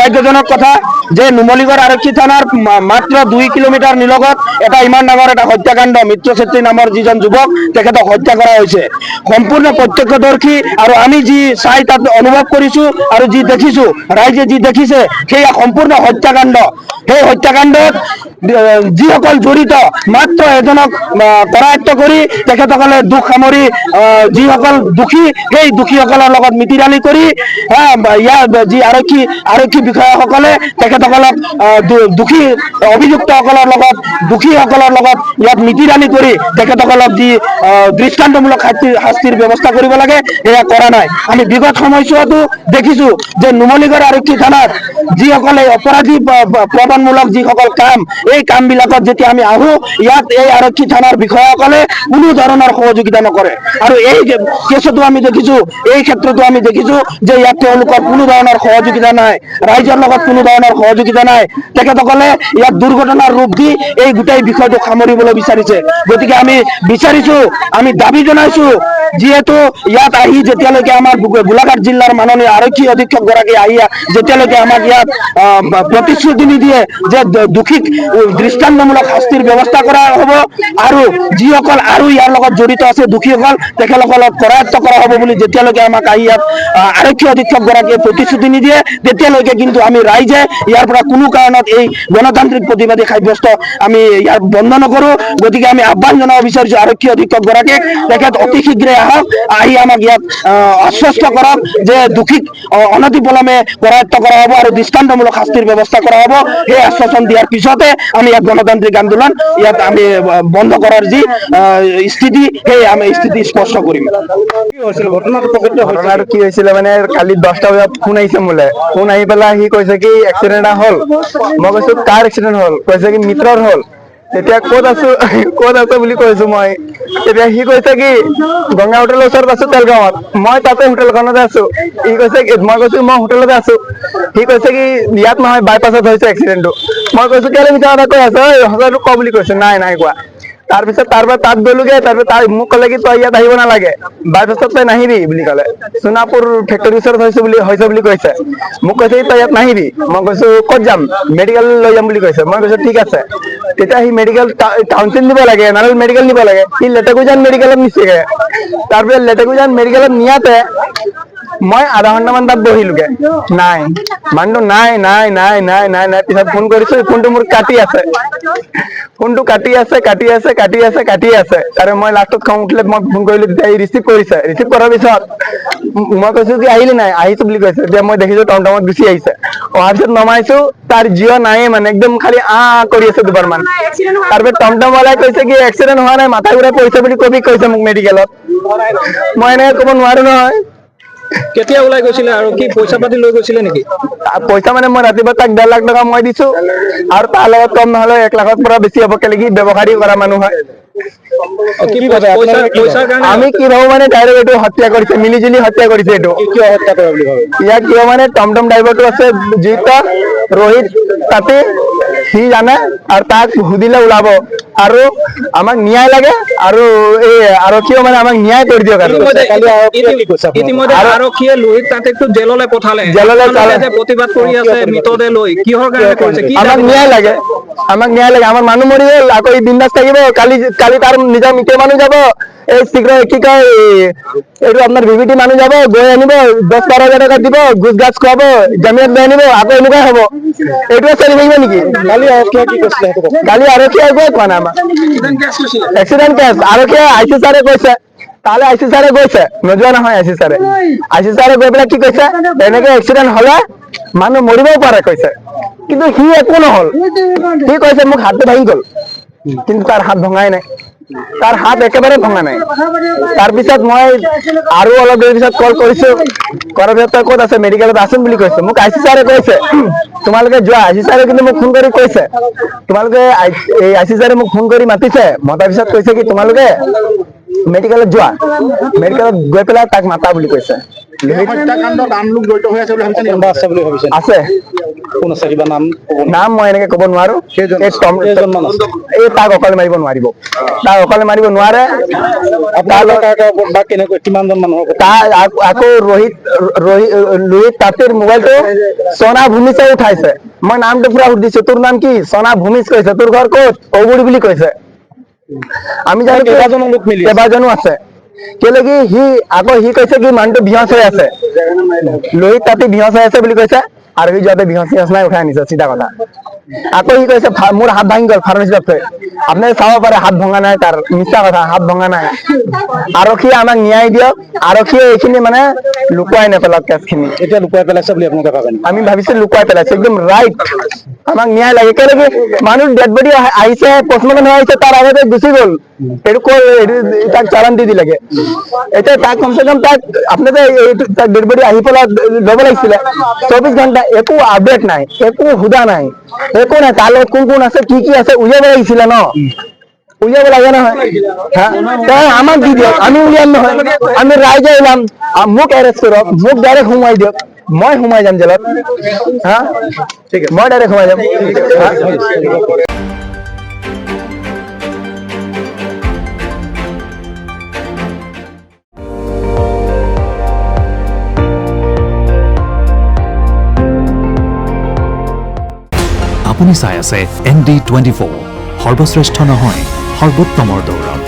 দুৰ্ভাগ্যজনক কথা যে নুমলীগড় আৰক্ষী থানাৰ মাত্ৰ 2 কিলোমিটাৰ নিলগত এটা ইমান ডাঙৰ এটা হত্যাকাণ্ড মিত্ৰ চেত্ৰী নামৰ যিজন যুৱক তেখেতক হত্যা কৰা হৈছে। সম্পূৰ্ণ প্ৰত্যক্ষদৰ্শী আৰু আমি যি চাই তাত অনুভৱ কৰিছো আৰু যি দেখিছো ৰাইজে যি দেখিছে সেই সম্পূৰ্ণ হত্যাকাণ্ড। সেই হত্যাকাণ্ডত যিসকল জড়িত মাত্ৰ এজনক কৰায়ত্ব কৰি তেখেতসকলে দুখ সামৰি যিসকল দোষী সেই দোষীসকলৰ লগত মিতিৰালি কৰি ইয়াৰ যি আৰক্ষী বিষয়াসকলে তেখেতসকলক দোষী অভিযুক্তসকলৰ লগত দোষীসকলৰ লগত ইয়াত মিতিৰালি কৰি তেখেতসকলক যি দৃষ্টান্তমূলক শাস্তিৰ ব্যৱস্থা কৰিব লাগে সেয়া কৰা নাই। আমি বিগত সময়ছোৱাতো দেখিছো যে নুমলীগড় আৰক্ষী থানাত যিসকলে অপৰাধী প্ৰৱণমূলক যিসকল কাম এই কামবিলাকত যেতিয়া আমি আহো ইয়াত এই আৰক্ষী থানাৰ বিষয়াসকলে কোনো ধৰণৰ সহযোগিতা নকৰে আৰু এই কেছতো আমি দেখিছো এই ক্ষেত্ৰতো আমি দেখিছো যে ইয়াত তেওঁলোকৰ কোনো ধৰণৰ সহযোগিতা নাই, ৰাইজৰ লগত কোনো ধৰণৰ সহযোগিতা নাই। তেখেতসকলে ইয়াত দুৰ্ঘটনাৰ ৰূপ দি এই গোটেই বিষয়টো সামৰিবলৈ বিচাৰিছে। গতিকে আমি বিচাৰিছো, আমি দাবী জনাইছো যিহেতু ইয়াত আহি যেতিয়ালৈকে আমাৰ গোলাঘাট জিলাৰ মাননীয় আৰক্ষী অধীক্ষক গৰাকী আহি যেতিয়ালৈকে আমাক ইয়াত প্ৰতিশ্ৰুতি নিদিয়ে যে দোষীক দৃষ্টান্তমূলক শাস্তিৰ ব্যৱস্থা কৰা হ'ব আৰু যিসকল আৰু ইয়াৰ লগত জড়িত আছে দোষীসকল তেখেতসকলক কৰায়ত্ব কৰা হ'ব বুলি যেতিয়ালৈকে আমাক আহি ইয়াত আৰক্ষী অধীক্ষক গৰাকীয়ে প্ৰতিশ্ৰুতি নিদিয়ে তেতিয়ালৈকে কিন্তু আমি ৰাইজে ইয়াৰ পৰা কোনো কাৰণত এই গণতান্ত্ৰিক প্ৰতিবাদী সাব্যস্ত আমি ইয়াৰ বন্ধ নকৰোঁ। গতিকে আমি আহ্বান জনাব বিচাৰিছোঁ আৰক্ষী অধীক্ষক গৰাকীক, তেখেত অতি শীঘ্ৰে আহক, আহি আমাক ইয়াত আশ্বস্ত কৰক যে দোষীক অনতিপলমে কৰায়ত্ব কৰা হ'ব আৰু দৃষ্টান্তমূলক শাস্তিৰ ব্যৱস্থা কৰা হ'ব। সেই আশ্বাসন দিয়াৰ পিছতে আমি ইয়াত গণতান্ত্ৰিক আন্দোলন ইয়াত আমি বন্ধ কৰাৰ যি স্থিতি সেই আমি স্থিতি স্পষ্ট কৰিম। ঘটনাটো কি হৈছিলে মানে কালি 10টা বজাত ফোন আহিছে মোলে, ফোন আহি পেলাই সি কৈছে কি এক্সিডেণ্ট হ'ল। মই কৈছো কাৰ এক্সিডেণ্ট হ'ল? কৈছে কি মিত্ৰৰ হ'ল। তেতিয়া ক'ত আছো বুলি কৈছো মই। তেতিয়া সি কৈছে কি গংগা হোটেলৰ ওচৰত আছো তেলগাঁৱত। মই তাতে হোটেলখনতে আছো। সি কৈছে মই কৈছো মই হোটেলতে আছো। সি কৈছে কি ইয়াত নহয় বাইপাছত হৈছে এক্সিডেণ্টটো। মই কৈছো কেলে মিছা কথা কৈ আছ, সঁচাটো ক বুলি কৈছো। নাই কোৱা। তাৰপিছত তাৰ পৰা তাত গ'লোগে, তাৰপিছত তাই মোক ক'লে কি তই ইয়াত আহিব নালাগে, বাইপাছত তই নাহিবি বুলি ক'লে। সোণাপুৰ ফেক্টৰীৰ ওচৰত হৈছে বুলি কৈছে। মোক কৈছে তই ইয়াত নাহিবি। মই কৈছো ক'ত যাম? মেডিকেল লৈ যাম বুলি কৈছে। মই কৈছো ঠিক আছে। তেতিয়া সি মেডিকেল টাউনশ্বিপ নিব লাগে, নাৰায়ণ মেডিকেল নিব লাগে, সি লেটেকুজান মেডিকেলত নিছেগে। তাৰপিছত লেটেকুজান মেডিকেলত নিয়াতে মই আধা ঘণ্টামান তাত বহিলোগে, নাই মানুহটো নাই। পিছত ফোন কৰিছো, ফোনটো মোৰ কাটি আছে। ফোনটো কাটি আছে। আৰু মই লাষ্টত খং উঠিলে মই ফোন কৰিলো, তেতিয়া সি ৰিচিভ কৰিছে। ৰিচিভ কৰাৰ পিছত মই কৈছো কি আহিলি নাই? আহিছো বুলি কৈছে। তেতিয়া মই দেখিছো টমটমত গুচি আহিছে। অহাৰ পিছত নমাইছো, তাৰ জিঅ' নাইয়ে মানে একদম খালি কৰি আছে দুবাৰমান। তাৰপিছত টমটমৱালাই কৈছে কি এক্সিডেণ্ট হোৱা নাই, মাথা ঘূৰাই পৰিছে বুলি কবি কৈছে মোক মেডিকেলত। মই এনেকে ক'ব নোৱাৰো নহয়। কেতিয়া ওলাই গৈছিলে আৰু কি পইচা পাতি লৈ গৈছিলে নেকি? পইচা মানে মই ৰাতিপুৱা তাক 1.5 লাখ টকা মই দিছো আৰু তাৰ লগত কম নহলে 1 লাখৰ পৰা বেছি হ'ব, কেলে কি ব্যৱসায়ী কৰা মানুহ হয়। কি পইচাৰ কাৰণে আমি কি ভাবো মানে ডাইৰেক্ট এইটো হত্যা কৰিছে, মিলিজুলি হত্যা কৰিছে এইটো। কিয় হত্যা কৰে বুলি ভাবে? ইয়াক কিয় মানে টমটম ড্ৰাইভাৰটো আছে যিটো ৰোহিত তাতে সি জানে আৰু তাক সুধিলে ওলাব আৰু আমাক ন্যায় লাগে আৰু এই আৰক্ষীও মানে আমাক ন্যায় কৰি দিয়ক আৰু ইতিমধ্যে আৰক্ষীয়ে লোহিত তাতেকটো জেললৈ পঠালে। জেললৈ আপোনালোকে যে প্ৰতিবাদ কৰি আছে মৃতদেহ লৈ, কিহৰ কাৰণে কৰিছে? কি আমাক দাবী? ন্যায় লাগে, আমাক ন্যায় লাগে। আমাৰ মানুহ মৰি গ'ল, আকৌ ই বিন্দাছ থাকিব। কালি তাৰ নিজৰ মিত্ৰ মানুহ যাব, এই শীঘ্ৰ কি কয় এইটো আপোনাৰ ভিভিটি মানুহ যাব, গৈ আনিব 10-12 হাজাৰ টকা দিব, ঘোচ ঘাচ খুৱাব, জামিনত লৈ আনিব, আকৌ এনেকুৱাই হ'ব। এইটোৱে চলি থাকিব নেকি? কালি আৰক্ষীয়ে কি কৈছিলে সেইটো কওক। কালি আৰক্ষীয়ে একোৱে কোৱা নাই আমাক। এক্সিডেণ্ট কেছ আৰক্ষীয়ে আইচি ছাৰে কৈছে, তালে আইচি ছাৰে গৈছে, নোযোৱা নহয় আইচি ছাৰে। আইচি ছাৰে গৈ পেলাই কি কৈছে, এনেকে এক্সিডেণ্ট হলে মানুহ মৰিবও পাৰে কৈছে, কিন্তু সি একো নহল। সি কৈছে মোক হাতটো ভাঙি গল, কিন্তু তাৰ হাত ভঙাই নাই, তাৰ হাত একেবাৰে ভঙা নাই। তাৰপিছত মই আৰু অলপ দেৰি পিছত কল কৰিছো, কৰাৰ পিছত তই ক'ত আছে, মেডিকেলত আছোং বুলি কৈছে। মোক আইচি ছাৰে কৈছে তোমালোকে যোৱা। আইচি ছাৰে কিন্তু মোক ফোন কৰি কৈছে, তোমালোকে এই আইচি ছাৰে মোক ফোন কৰি মাতিছে, মতাৰ পিছত কৈছে কি তোমালোকে মেডিকেলত যোৱা, মেডিকেলত গৈ পেলাই তাক মাতা বুলি কৈছে। হত্যাকাণ্ডত আন লোক জড়িত হৈ আছে বুলি ভাবিছে নেকি? আছে বুলি ভাবিছে? আছে। কোন আছে, কিবা নাম? নাম মই এনেকে ক'ব নোৱাৰো। কেইজনমান আছে? এই তাক অকলে মাৰিব নোৱাৰিব, তাক অকলে মাৰিব নোৱাৰে। বা কেনেকৈ কিমানজন মানুহৰ কথা? তাৰ আকৌ লোহিত তাঁতিৰ মোবাইলটো সোনা ভূমিছে উঠাইছে। মই নামটো পুৰা সুধিছো, তোৰ নাম কি? সোনা ভূমিজ কৈছে। তোৰ ঘৰ ক'ত? ঔগুৰি বুলি কৈছে। আমি জানো কেইবাজনো লোক মিলি আছে। কেইবাজনো আছে। কেলে কি সি কৈছে কি মানুহটো বিহজ হৈ আছে, লোহিত তাঁতি বিহজ হৈ আছে বুলি কৈছে, আৰু সি যোৱাতে বিহজ চিহজ নাই, উঠাই আনিছে, চিধা কথা। আকৌ সি কৈছে মোৰ হাত ভাঙি গল ফাৰ্মাচীত থৈ। আপোনালোকে চাব পাৰে হাত ভঙা নাই তাৰ, মিছা কথা, হাত ভঙা নাই। আৰক্ষীয়ে আমাক ন্যায় দিয়ক, আৰক্ষীয়ে এইখিনি মানে লুকুৱাই নেপেলাওক কেছখিনি। এতিয়া লুকুৱাই পেলাইছে বুলি আপোনালোকে ভাবে? আমি ভাবিছো লুকুৱাই পেলাইছে, একদম ৰাইট। আমাক ন্যায় লাগে, কেলে কি মানুহ ডেড বডি আহিছে, পষ্টমৰ্টেম হৈ আহিছে, তাৰ আগতে গুচি গ'ল। এইটো তাক চালান দি দিলেগে। এতিয়া তাক কমচে কম আপোনালোকে তাক ডেড বডি আহি পেলাই ল'ব লাগিছিলে। 24 ঘণ্টা একো আপডেট নাই, একো সুধা নাই, একো নাই। তাৰ লগত কোন কোন আছে, কি কি আছে উলিয়াব লাগিছিলে ন, উলিয়াব লাগে নহয়। আমাক দি দিয়ক, আমি উলিয়াম নহয়, আমি ৰাইজে ওলাম। মোক এৰেষ্ট কৰক, মোক ডাইৰেক্ট সোমাই দিয়ক, মই সোমাই যাম জেলত। মই ডাইৰেক্ট সোমাই যাম। আপুনি চাই আছে ND24, সৰ্বশ্ৰেষ্ঠ নহয় সৰ্বোত্তমৰ দৌৰত।